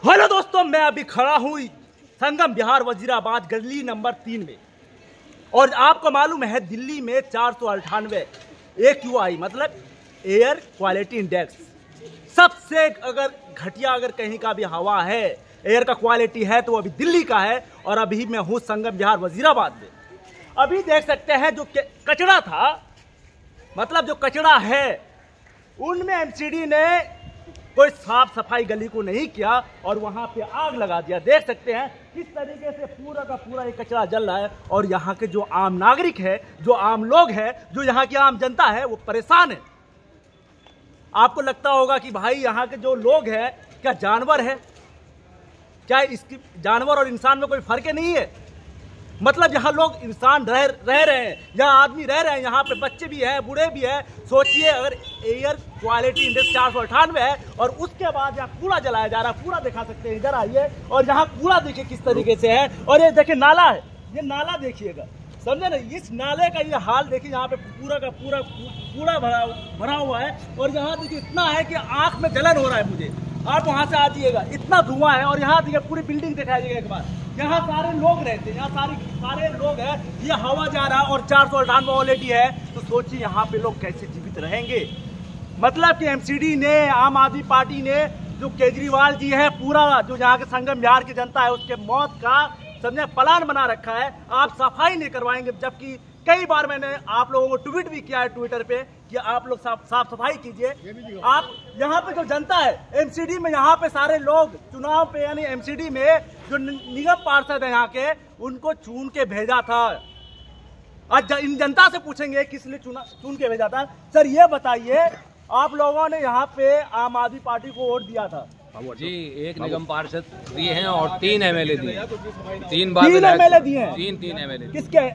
Hello दोस्तों, मैं अभी खड़ा हूँ संगम बिहार वजीराबाद गली नंबर 3 में। और आपको मालूम है दिल्ली में 498 AQI मतलब एयर क्वालिटी इंडेक्स सबसे अगर घटिया अगर कहीं का भी हवा है, एयर का क्वालिटी है तो वो अभी दिल्ली का है। और अभी मैं हूँ संगम बिहार वजीराबाद में। अभी देख सकते हैं जो कचरा था, मतलब जो कचरा है उनमें MCD ने कोई साफ सफाई गली को नहीं किया और वहां पे आग लगा दिया। देख सकते हैं किस तरीके से पूरा का पूरा ये कचरा जल रहा है। और यहाँ के जो आम नागरिक है, जो आम लोग हैं, जो यहाँ की आम जनता है वो परेशान है। आपको लगता होगा कि भाई यहाँ के जो लोग हैं क्या जानवर है, क्या इसकी जानवर और इंसान में कोई फर्क नहीं है? मतलब यहाँ लोग इंसान रह रहे हैं, यहाँ आदमी रह रहे हैं, यहाँ पे बच्चे भी हैं, बूढ़े भी हैं। सोचिए अगर एयर क्वालिटी इंडेक्स 498 है और उसके बाद यहाँ कूड़ा जलाया जा रहा है। कूड़ा दिखा सकते हैं, इधर आइए और यहाँ कूड़ा देखिए किस तरीके से है। और ये देखिए नाला है, ये नाला देखिएगा, समझे ना? इस नाले का ये हाल देखिए, यहाँ पे पूरा का पूरा कूड़ा भरा हुआ है। और यहाँ देखिए इतना है कि आंख में जलन हो रहा है मुझे। आप वहाँ से आ जाइएगा, इतना धुआं है। और यहाँ देखिए पूरी बिल्डिंग दिखाइएगा एक बार, यहाँ सारे लोग रहते हैं, यहाँ सारे लोग हैं। ये हवा जा रहा है और 498 ऑलरेडी है, तो सोचिए यहाँ पे लोग कैसे जीवित रहेंगे। मतलब कि MCD ने, आम आदमी पार्टी ने, जो केजरीवाल जी है, पूरा जो यहाँ के संगम बिहार की जनता है उसके मौत का समझे प्लान बना रखा है। आप सफाई नहीं करवाएंगे, जबकि कई बार मैंने आप लोगों को ट्वीट भी किया है ट्विटर पे कि आप लोग साफ सफाई कीजिए। आप यहाँ पे जो जनता है MCD में, यहाँ पे सारे लोग चुनाव पे यानी MCD में जो निगम पार्षद है यहाँ के, उनको चुन के भेजा था। आज इन जनता से पूछेंगे किस लिए चुन के भेजा था। सर ये बताइए, आप लोगों ने यहाँ पे आम आदमी पार्टी को वोट दिया था जी, एक निगम पार्षद दिए हैं और 3 MLA दिए, 3 MLA दिए हैं। 3 MLA किसके?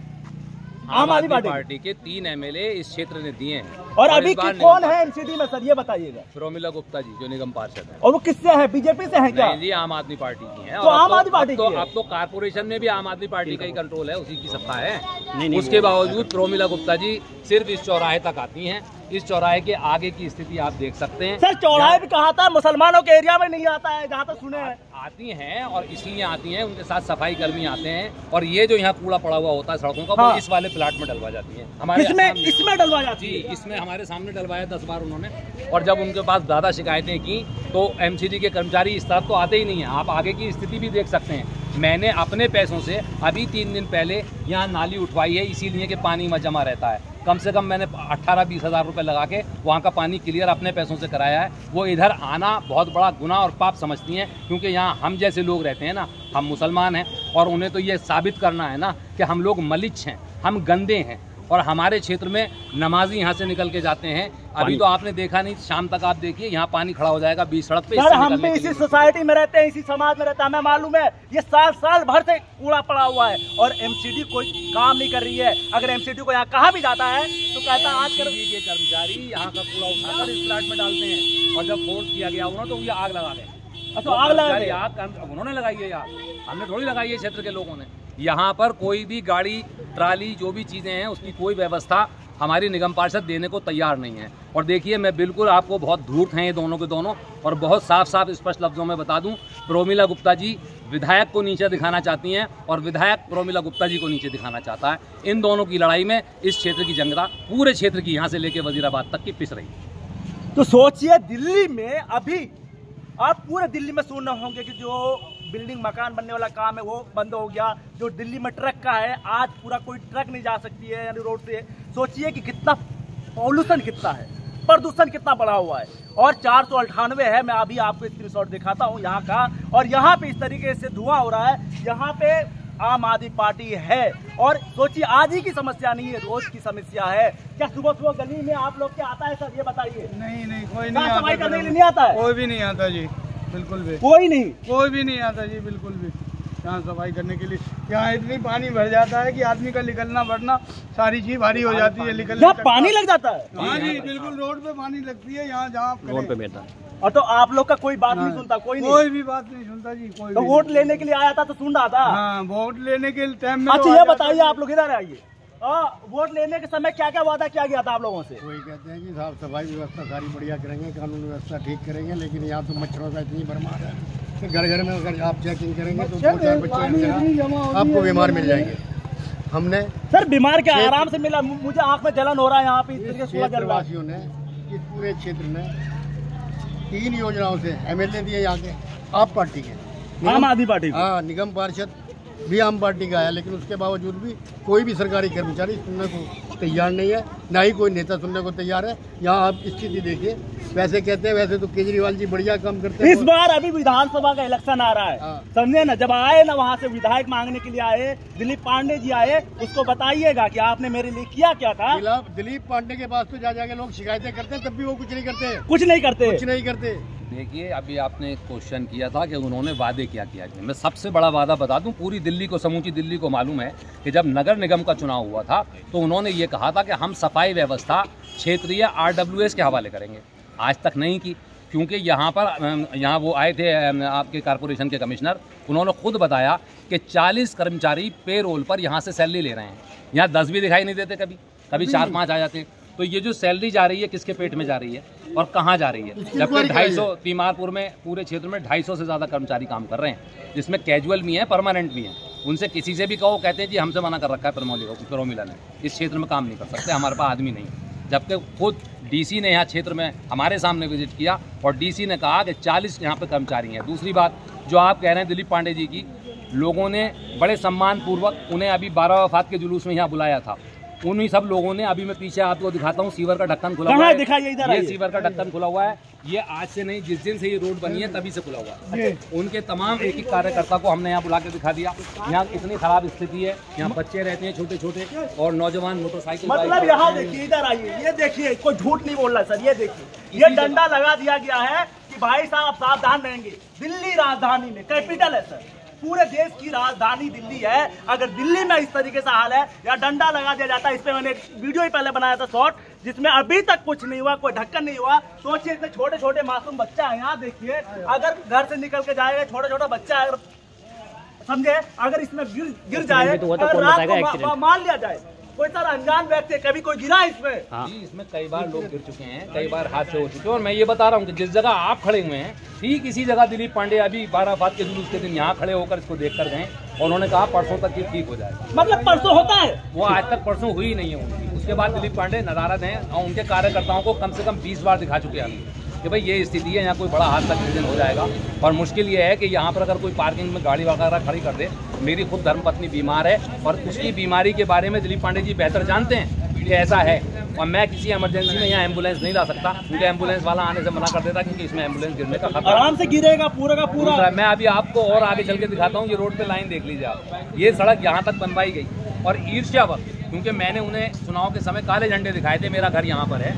आम आदमी पार्टी के 3 MLA इस क्षेत्र ने दिए हैं। और अभी कौन है MCD में सर ये बताइएगा? प्रोमिला गुप्ता जी जो निगम पार्षद है। और वो किससे है? बीजेपी से है क्या? नहीं जी, आम आदमी पार्टी की है। तो आम आदमी पार्टी की है। अब तो कारपोरेशन में भी आम आदमी पार्टी का ही कंट्रोल है, उसी की सत्ता है। उसके बावजूद प्रोमिला गुप्ता जी सिर्फ इस चौराहे तक आती हैं। इस चौराहे के आगे की स्थिति आप देख सकते हैं। सर चौराहे भी कहा था, मुसलमानों के एरिया में नहीं आता है, जहाँ तक सुने हैं। आती हैं और इसलिए आती हैं, उनके साथ सफाई कर्मी आते हैं। और ये जो यहाँ कूड़ा पड़ा हुआ होता है सड़कों का, हाँ। वो इस वाले प्लाट में डलवा जाती है। हमारे इसमें डलवा जाती है? इसमें हमारे सामने डलवाया 10 बार उन्होंने। और जब उनके पास ज़्यादा शिकायतें की तो MCD के कर्मचारी इस तरफ तो आते ही नहीं है। आप आगे की स्थिति भी देख सकते हैं। मैंने अपने पैसों से अभी 3 दिन पहले यहाँ नाली उठवाई है, इसीलिए कि पानी में जमा रहता है। कम से कम मैंने 18-20 हज़ार रुपये लगा के वहाँ का पानी क्लियर अपने पैसों से कराया है। वो इधर आना बहुत बड़ा गुनाह और पाप समझती हैं, क्योंकि यहाँ हम जैसे लोग रहते हैं ना, हम मुसलमान हैं और उन्हें तो ये साबित करना है ना कि हम लोग मलिच हैं, हम गंदे हैं। और हमारे क्षेत्र में नमाजी यहाँ से निकल के जाते हैं। अभी तो आपने देखा नहीं, शाम तक आप देखिए यहाँ पानी खड़ा हो जाएगा बीच सड़क पे। सर हम भी इसी सोसाइटी में रहते हैं, इसी समाज में रहते हैं, हमें मालूम है। ये साल भर से कूड़ा पड़ा हुआ है और MCD कोई काम नहीं कर रही है। अगर MCD को यहाँ कहा भी जाता है तो कहता है आज के कर्मचारी यहाँ का कूड़ा उठाकर इस प्लाट में डालते हैं। और जब फोर्स किया गया उन्होंने तो ये आग लगा गए। तो आग लगा गई, आग उन्होंने लगाई है, यार हमने थोड़ी लगाई है, क्षेत्र के लोगों ने। यहाँ पर कोई भी गाड़ी, ट्राली, जो भी चीज़ें हैं उसकी कोई व्यवस्था हमारी निगम पार्षद देने को तैयार नहीं है। और देखिए, मैं बिल्कुल आपको बहुत धूर्त हैं ये दोनों के दोनों, और बहुत साफ स्पष्ट लफ्ज़ों में बता दूं, प्रोमिला गुप्ता जी विधायक को नीचे दिखाना चाहती हैं और विधायक प्रोमिला गुप्ता जी को नीचे दिखाना चाहता है। इन दोनों की लड़ाई में इस क्षेत्र की जंगला पूरे क्षेत्र की, यहाँ से लेकर वजीराबाद तक की पिस रही। तो सोचिए दिल्ली में अभी आप पूरे दिल्ली में सुन रहे होंगे कि जो बिल्डिंग मकान बनने वाला काम है वो बंद हो गया। जो दिल्ली में ट्रक का है, आज पूरा कोई ट्रक नहीं जा सकती है यानी रोड से। सोचिए कि कितना पॉल्यूशन कितना है, प्रदूषण कितना बढ़ा हुआ है। और 498 है, मैं अभी आपको स्क्रीनशॉट दिखाता हूँ यहाँ का। और यहाँ पे इस तरीके से धुआं हो रहा है। यहाँ पे आम आदमी पार्टी है। और सोचिए आज ही की समस्या नहीं है, रोज की समस्या है। क्या सुबह गली में आप लोग क्या आता है सर, ये बताइए? नहीं कोई नहीं आता। सफाई करने के लिए नहीं आता है? कोई भी नहीं आता जी, बिल्कुल भी कोई भी नहीं आता जी, बिल्कुल भी। यहाँ सफाई करने के लिए यहाँ इतनी पानी भर जाता है कि आदमी का निकलना बढ़ना सारी चीज भारी हो जाती है। निकलना पानी लग जाता है? हाँ जी, बिल्कुल रोड पे पानी लगती है यहाँ, जहाँ रोड पे बैठा। और तो आप लोग का कोई बात नहीं सुनता? कोई भी बात नहीं सुनता जी। कोई तो वोट लेने के लिए आया था तो सुन रहा था? हाँ, वोट लेने के टाइम में। अच्छा ये बताइए, आप लोग इधर आइए। वोट लेने के समय क्या क्या वादा किया गया था आप लोगों से? कोई कहते हैं कि साफ सफाई व्यवस्था सारी बढ़िया करेंगे, कानून व्यवस्था ठीक करेंगे, लेकिन यहाँ तो मच्छरों का इतनी भरमार है घर घर में अगर आप चेकिंग करेंगे तो 2-4 बच्चे आपको बीमार मिल जाएंगे। हमने सर बीमार क्या आराम से मिला, मुझे आंख में जलन हो रहा है यहाँ पे, इस तरीके से क्षेत्रवासियों ने इस पूरे क्षेत्र में 3 योजनाओं से MLA दिए यहाँ के आप पार्टी के, आम आदमी पार्टी। हाँ, निगम पार्षद भी आम पार्टी का है, लेकिन उसके बावजूद भी कोई भी सरकारी कर्मचारी सुनने को तैयार नहीं है, ना ही कोई नेता सुनने को तैयार है। यहाँ आप स्थिति देखिए, वैसे कहते हैं वैसे तो केजरीवाल जी बढ़िया काम करते हैं। इस बार अभी विधानसभा का इलेक्शन आ रहा है, समझे ना, जब आए ना वहाँ से विधायक मांगने के लिए आए, दिलीप पांडे जी आए, उसको बताइएगा कि आपने मेरे लिए किया क्या था। दिलीप पांडे के पास तो जा जाके लोग शिकायतें करते हैं, तब भी वो कुछ नहीं करते, कुछ नहीं करते। देखिए, अभी आपने एक क्वेश्चन किया था कि उन्होंने वादे क्या किया। मैं सबसे बड़ा वादा बता दूं, पूरी दिल्ली को, समूची दिल्ली को मालूम है कि जब नगर निगम का चुनाव हुआ था तो उन्होंने ये कहा था कि हम सफाई व्यवस्था क्षेत्रीय RWS के हवाले करेंगे। आज तक नहीं की, क्योंकि यहाँ वो आए थे आपके कारपोरेशन के कमिश्नर, उन्होंने खुद बताया कि 40 कर्मचारी पे रोल पर यहाँ से सैलरी ले रहे हैं। यहाँ 10 भी दिखाई नहीं देते, कभी 4-5 आ जाते। तो ये जो सैलरी जा रही है किसके पेट में जा रही है और कहाँ जा रही है? जबकि 250 तीमारपुर में पूरे क्षेत्र में 250 से ज़्यादा कर्मचारी काम कर रहे हैं, जिसमें कैजुअल भी हैं, परमानेंट भी हैं। उनसे किसी से भी कहो, कहते हैं जी हमसे मना कर रखा है प्रोमिला ने, इस क्षेत्र में काम नहीं कर सकते, हमारे पास आदमी नहीं। जबकि खुद DC ने यहाँ क्षेत्र में हमारे सामने विजिट किया और DC ने कहा कि 40 यहाँ पे कर्मचारी हैं। दूसरी बात जो आप कह रहे हैं दिलीप पांडे जी की, लोगों ने बड़े सम्मान पूर्वक उन्हें अभी 12 वफात के जुलूस में यहाँ बुलाया था। उन्हीं सब लोगों ने, अभी मैं पीछे आपको दिखाता हूँ, सीवर का ढक्कन खुला हुआ है, ये सीवर का ढक्कन खुला हुआ है। ये आज से नहीं, जिस दिन से ये रोड बनी है तभी से खुला हुआ है। उनके तमाम एक कार्यकर्ता को हमने यहाँ बुला के दिखा दिया। यहाँ इतनी खराब स्थिति है, यहाँ बच्चे रहते हैं छोटे छोटे और नौजवान मोटरसाइकिल। मतलब यहाँ देखिए, इधर आइए, ये देखिए, कोई झूठ नहीं बोल रहा सर, ये देखिए, ये डंडा लगा दिया गया है कि भाई साहब सावधान रहेंगे। दिल्ली राजधानी में, कैपिटल है सर, पूरे देश की राजधानी दिल्ली है। अगर दिल्ली में इस तरीके से हाल है, या डंडा लगा दिया जाता है। इस पे मैंने एक वीडियो ही पहले बनाया था शॉर्ट, जिसमें अभी तक कुछ नहीं हुआ, कोई ढक्कन नहीं हुआ। सोचिए, इतने छोटे छोटे मासूम बच्चा है, यहाँ देखिए, अगर घर से निकल के जाएगा छोटा छोटा बच्चा, अगर समझे, अगर इसमें गिर जाए, अगर रात को मान लिया जाए, कोई सारा अनजान व्यक्ति, कभी कोई गिरा इसमें? हाँ। इसमें कई बार लोग गिर चुके हैं, कई बार हादसे हो चुके हैं। और मैं ये बता रहा हूँ कि जिस जगह आप खड़े हुए हैं, ठीक इसी जगह दिलीप पांडे अभी 12 वफात के जुलूस के दिन यहाँ खड़े होकर इसको देख कर गए और उन्होंने कहा परसों तक ये ठीक हो जाएगा। मतलब परसों होता है, वो आज तक परसों हुई नहीं है उनकी। उसके बाद दिलीप पांडे नदारद हैं और उनके कार्यकर्ताओं को कम से कम 20 बार दिखा चुके हैं कि भाई ये स्थिति है, यहाँ कोई बड़ा हादसा किसी दिन हो जाएगा। और मुश्किल ये है कि यहाँ पर अगर कोई पार्किंग में गाड़ी वगैरह खड़ी कर दे। मेरी खुद धर्मपत्नी बीमार है और उसकी बीमारी के बारे में दिलीप पांडे जी बेहतर जानते हैं कि ऐसा है, और मैं किसी इमरजेंसी में यहाँ एम्बुलेंस नहीं ला सकता, क्योंकि एम्बुलेंस वाला आने से मना कर देता, क्योंकि इसमें एम्बुलेंस गिरने का खतरा, आराम से गिरेगा पूरा का पूरा। मैं अभी आपको और आगे चल के दिखाता हूँ। ये रोड पे लाइन देख लीजिए आप, ये सड़क यहाँ तक बनवाई गई और ईर्ष्यावश, क्योंकि मैंने उन्हें चुनाव के समय काले झंडे दिखाए थे, मेरा घर यहाँ पर है,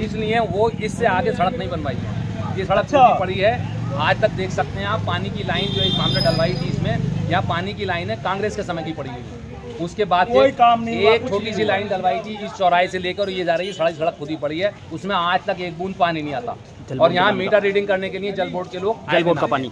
इसलिए वो इससे आगे सड़क नहीं बनवाई है। ये सड़क टूटी पड़ी है, आज तक देख सकते हैं आप। पानी की लाइन जो इस मामले डलवाई थी, इसमें यहाँ पानी की लाइन है, कांग्रेस के समय की पड़ी हुई है। उसके बाद कोई काम नहीं हुआ, एक छोटी सी लाइन डलवाई थी इस चौराहे से लेकर ये जा रही है, सड़क खुदी पड़ी है, उसमें आज तक एक बूंद पानी नहीं आता। और यहाँ मीटर रीडिंग करने के लिए जल बोर्ड के लोग, जल बोर्ड का पानी,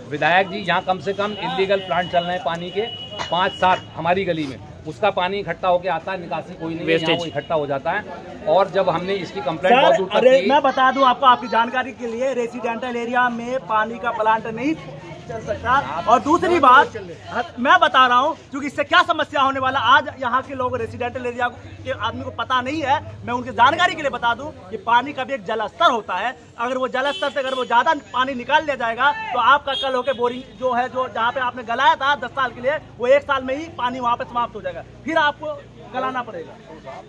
विधायक जी, यहाँ कम से कम इलीगल प्लांट चल रहे हैं पानी के 5-7 हमारी गली में, उसका पानी इकट्ठा होके आता है, निकासी कोई नहीं है, यहाँ वो इकट्ठा हो जाता है। और जब हमने इसकी कंप्लेंट बहुत दूर तक की, मैं बता दूं आपको, आपकी जानकारी के लिए, रेसिडेंटल एरिया में पानी का प्लांट नहीं चल सकता। और दूसरी बात मैं बता रहा हूं, क्योंकि इससे क्या समस्या होने वाला, आज यहाँ के लोग रेसिडेंटल एरिया के आदमी को पता नहीं है, मैं उनकी जानकारी के लिए बता दूं कि पानी का भी एक जल स्तर होता है। अगर वो जल स्तर से अगर वो ज्यादा पानी निकाल लिया जाएगा तो आपका कल होकर बोरिंग जो है, जो जहाँ पे आपने गलाया था 10 साल के लिए, वो 1 साल में ही पानी वहाँ पे समाप्त हो जाएगा, फिर आपको गलाना पड़ेगा।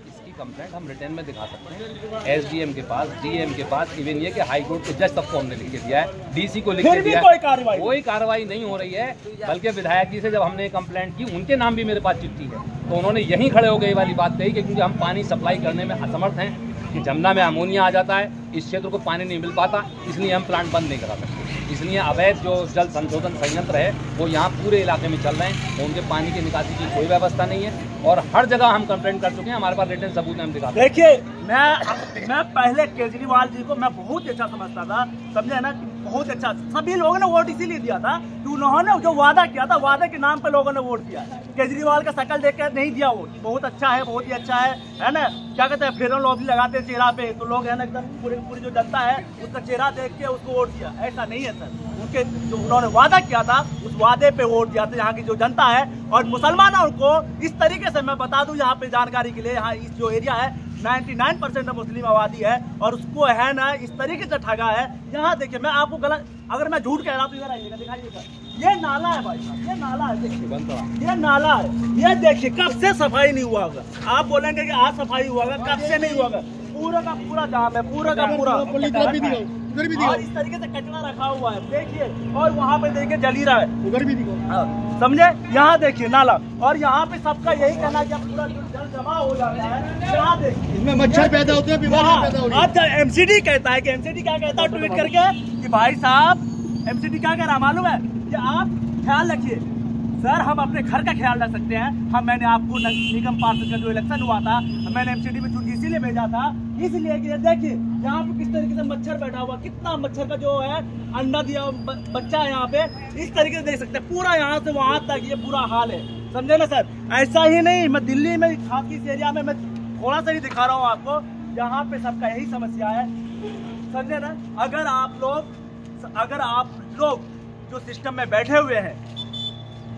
इसकी कंप्लेंट हम रिटर्न में दिखा सकते हैं SDM के पास, DM के पास, इवन ये कि हाई कोर्ट के जज तक को हमने लिख के दिया है, DC को लिख के दिया है, कोई कार्रवाई नहीं हो रही है। बल्कि विधायक जी से जब हमने कंप्लेंट की, उनके नाम भी मेरे पास चिट्ठी है, तो उन्होंने यहीं खड़े हो गए ये वाली बात कही कि क्योंकि हम पानी सप्लाई करने में असमर्थ हैं, कि जमुना में अमोनिया आ जाता है, इस क्षेत्र को पानी नहीं मिल पाता, इसलिए हम प्लांट बंद नहीं करा सकते। इसलिए अवैध जो जल संशोधन संयंत्र है वो यहाँ पूरे इलाके में चल रहे हैं, उनके पानी की निकासी की कोई व्यवस्था नहीं है और हर जगह हम कंप्लेंट कर चुके हैं, हमारे पास रिटर्न सबूत है, हम दिखा। देखिए मैं पहले केजरीवाल जी को मैं बहुत अच्छा समझता था, समझे ना, कि बहुत अच्छा। सभी लोगों ने वोट इसीलिए दिया था कि उन्होंने जो वादा किया था, वादे के नाम पे लोगों ने वोट दिया। केजरीवाल का शक्ल देख कर नहीं दिया वोट, बहुत अच्छा है, बहुत ही अच्छा है ना। क्या कहते हैं, फेयर एंड लवली लगाते हैं चेहरा पे, तो लोग है ना एकदम पूरी जो जनता है उसका चेहरा देख के उसको वोट दिया। ऐसा नहीं है सर, उनके जो उन्होंने वादा किया था उस वादे पे वोट दिया था यहाँ की जो जनता है। और मुसलमानों को इस तरीके से मैं बता दूं यहाँ पे जानकारी के लिए, यहाँ इस जो एरिया है 99% मुस्लिम आबादी है और उसको है ना इस तरीके से ठगा है। यहाँ देखिए, मैं आपको गलत, अगर मैं झूठ कह रहा हूँ तो इधर आइएगा, दिखाइएगा, ये नाला है भाई साहब, ये नाला है, देखिए ये नाला है, ये देखिए कब से सफाई नहीं हुआ होगा। आप बोलेंगे कि आज सफाई हुआ होगा, कब से नहीं हुआ होगा, पूरा का पूरा जाम है, पूरा का पूरा। और इस तरीके से कचरा रखा हुआ है, देखिए, और वहाँ पे देखिए जली रहा है, उधर भी दिखाओ, समझे। यहाँ देखिए नाला, और यहाँ पे सबका यही कहना है कि पूरा जल जमा हो जाता है। यहाँ देखिए, इसमें मच्छर पैदा होते हैं, बीमारियां पैदा होती हैं। अब एमसीडी कहता है कि एमसीडी क्या कहता है ट्वीट करके कि भाई साहब, एमसीडी क्या कह रहा मालूम है कि आप ख्याल रखिए सर, हम अपने घर का ख्याल रख सकते हैं। मैंने आपको निगम पार्षद का जो इलेक्शन हुआ था, मैंने एमसीडी में चुटकी इसीलिए भेजा था, इसलिए कि देखिए यहाँ पे किस तरीके से मच्छर बैठा हुआ, कितना मच्छर का जो है अंडा दिया बच्चा है यहाँ पे, इस तरीके से देख सकते हैं पूरा यहाँ से वहां तक ये बुरा हाल है, समझे ना सर। ऐसा ही नहीं, मैं दिल्ली में खास इस एरिया में मैं थोड़ा सा ही दिखा रहा हूँ आपको, यहाँ पे सबका यही समस्या है, समझे ना। अगर आप लोग जो सिस्टम में बैठे हुए हैं,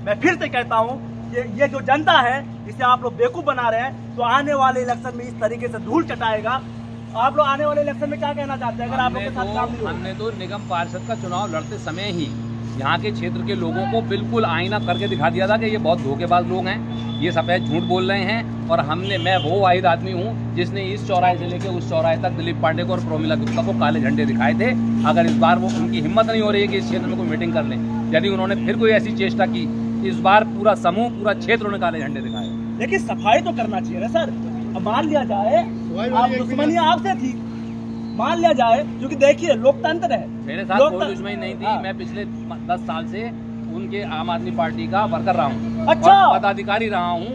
मैं फिर से कहता हूँ कि ये जो जनता है इसे आप लोग बेवकूफ बना रहे हैं, तो आने वाले इलेक्शन में इस तरीके से धूल चटाएगा। आप लोग आने वाले इलेक्शन में क्या कहना चाहते हैं अगर आप लोग के साथ काम नहीं होगा? हमने तो निगम पार्षद का चुनाव लड़ते समय ही यहाँ के क्षेत्र के लोगों को बिल्कुल आईना करके दिखा दिया था कि ये बहुत धोखेबाज लोग हैं, ये सफेद झूठ बोल रहे हैं। और मैं वो वाहिद आदमी हूँ जिसने इस चौराहे से लेकर उस चौराहे तक दिलीप पांडे को और प्रोमिला गुप्ता को काले झंडे दिखाए थे। अगर इस बार वो उनकी हिम्मत नहीं हो रही है कि इस क्षेत्र में कोई मीटिंग कर लें, यदि उन्होंने फिर कोई ऐसी चेष्टा की, इस बार पूरा समूह, पूरा क्षेत्र उन्हें काले झंडे दिखाए। लेकिन सफाई तो करना चाहिए ना सर। अब मान लिया जाए आप दुश्मनी आपसे थी, मान लिया जाए, क्योंकि देखिए लोकतंत्र है, मेरे साथ कोई दुश्मनी नहीं थी। हाँ। मैं पिछले 10 साल से उनके आम आदमी पार्टी का वर्कर रहा हूँ, अच्छा, पदाधिकारी रहा हूँ।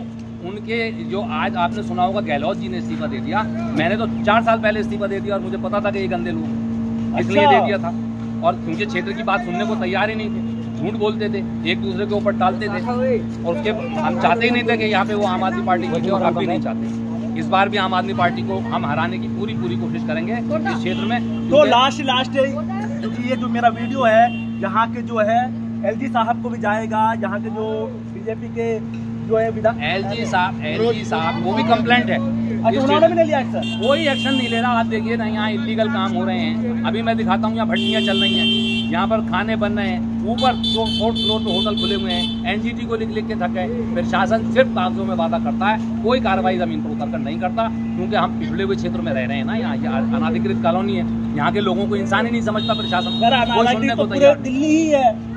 उनके जो आज आपने सुना होगा गहलोत जी ने इस्तीफा दे दिया, मैंने तो 4 साल पहले इस्तीफा दे दिया और मुझे पता था कि ये गंदे लोग, इसलिए दे दिया था। और उनके क्षेत्र की बात सुनने को तैयार ही नहीं थे, झूठ बोलते थे, एक दूसरे के ऊपर टालते थे, और उसके हम चाहते ही नहीं थे कि यहाँ पे वो आम आदमी पार्टी की, और अब भी नहीं चाहते। इस बार भी आम आदमी पार्टी को हम हराने की पूरी कोशिश करेंगे इस क्षेत्र में। तो लास्ट क्योंकि ये जो मेरा वीडियो है यहाँ के जो है एलजी साहब को भी जाएगा, यहाँ के जो बीजेपी के जो है एलजी साहब वो भी कंप्लेंट है। अच्छा, उन्होंने भी नहीं लिया एक्शन, कोई एक्शन नहीं ले रहा। आप देखिए ना, यहाँ इलीगल काम हो रहे हैं। अभी मैं दिखाता हूँ, यहाँ भट्टियाँ चल रही हैं, यहाँ पर खाने बन रहे हैं, ऊपर 4th फ्लोर पे होटल खुले हुए हैं, एनजीटी को लिख के थक गए। प्रशासन सिर्फ कागजों में वादा करता है, कोई कार्रवाई जमीन पर उतर कर नहीं करता, क्योंकि हम पिछड़े हुए क्षेत्र में रह रहे हैं ना। यहाँ अनाधिकृत कॉलोनी है, यहाँ के लोगों को इंसान ही नहीं समझता प्रशासन, कोई सुनने को तैयार। दिल्ली ही है,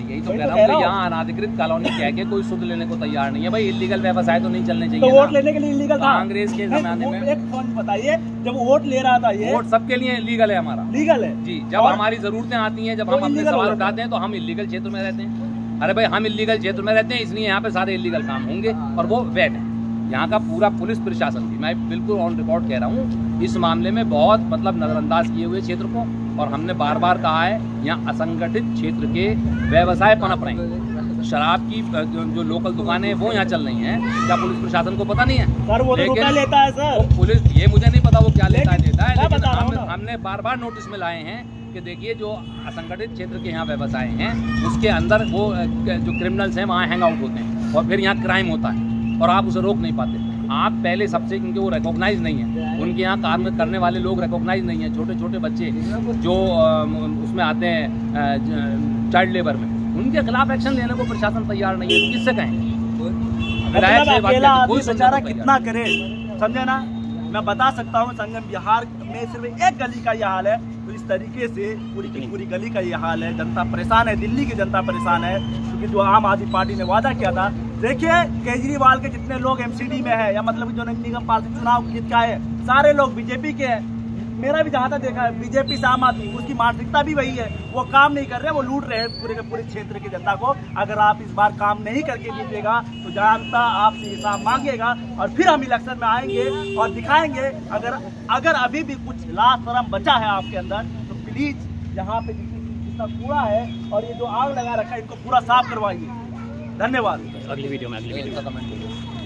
यही तो कह रहा हूँ कि यहाँ अनाधिकृत कॉलोनी कह के कोई सुध लेने को तैयार नहीं है। भाई इलीगल व्यवसाय तो नहीं चलने चाहिए। तो वोट लेने के लिए इलीगल था कांग्रेस के जमाने में। एक फोन बताइए, जब वोट ले रहा था ये, वोट सबके लिए लीगल है, हमारा लीगल है जी। जब हमारी जरूरतें आती हैं, जब हम अपने सवाल उठाते हैं, तो हम इलीगल क्षेत्र में रहते हैं। अरे भाई, हम इलीगल क्षेत्र में रहते हैं, इसलिए यहाँ पे सारे इलीगल काम होंगे और वो वैध है। यहाँ का पूरा पुलिस प्रशासन भी, मैं बिल्कुल ऑन रिकॉर्ड कह रहा हूँ, इस मामले में बहुत नजरअंदाज किए हुए क्षेत्र को। और हमने बार बार कहा है, यहाँ असंगठित क्षेत्र के व्यवसाय पनप रहे हैं। शराब की जो लोकल दुकानें वो यहाँ चल रही हैं, क्या पुलिस प्रशासन को पता नहीं है? सर वो तो रुपया लेता है सर, पुलिस, ये मुझे नहीं पता वो क्या लेता है, लेकिन हमने बार बार नोटिस में लाए हैं कि देखिए जो असंगठित क्षेत्र के यहाँ व्यवसाय हैं, उसके अंदर वो जो क्रिमिनल्स हैं वहाँ हैंग आउट होते हैं और फिर यहाँ क्राइम होता है और आप उसे रोक नहीं पाते। आप पहले सबसे, क्योंकि वो रिकॉग्नाइज नहीं है, उनके यहाँ काम करने वाले लोग रिकॉग्नाइज नहीं है। छोटे छोटे बच्चे जो उसमें आते हैं चाइल्ड लेबर में, उनके खिलाफ एक्शन लेने को प्रशासन तैयार नहीं है, तो किससे कहेंगे? अकेला आदमी बेचारा कितना करे, समझे ना। मैं बता सकता हूँ, संगम बिहार में सिर्फ एक गली का ये हाल है, तो इस तरीके से पूरी की पूरी गली का ये हाल है। जनता परेशान है, दिल्ली की जनता परेशान है, क्योंकि जो आम आदमी पार्टी ने वादा किया था। देखिए केजरीवाल के जितने लोग एमसीडी में है, या मतलब जो निगम पार्षद चुनाव जीत का है, सारे लोग बीजेपी के हैं। मेरा भी जहाँ तक देखा है, बीजेपी से आम आदमी उसकी मानसिकता भी वही है, वो काम नहीं कर रहे, वो लूट रहे हैं पूरे के पूरे क्षेत्र की जनता को। अगर आप इस बार काम नहीं करके दीजिएगा तो जनता आपसे हिसाब मांगेगा और फिर हम इलेक्शन में आएंगे और दिखाएंगे। अगर अभी भी कुछ लाज शर्म बचा है आपके अंदर तो प्लीज यहाँ पे जितना कूड़ा है और ये जो आग लगा रखा है इनको पूरा साफ करवाइए। धन्यवाद। अगली वीडियो में कमेंट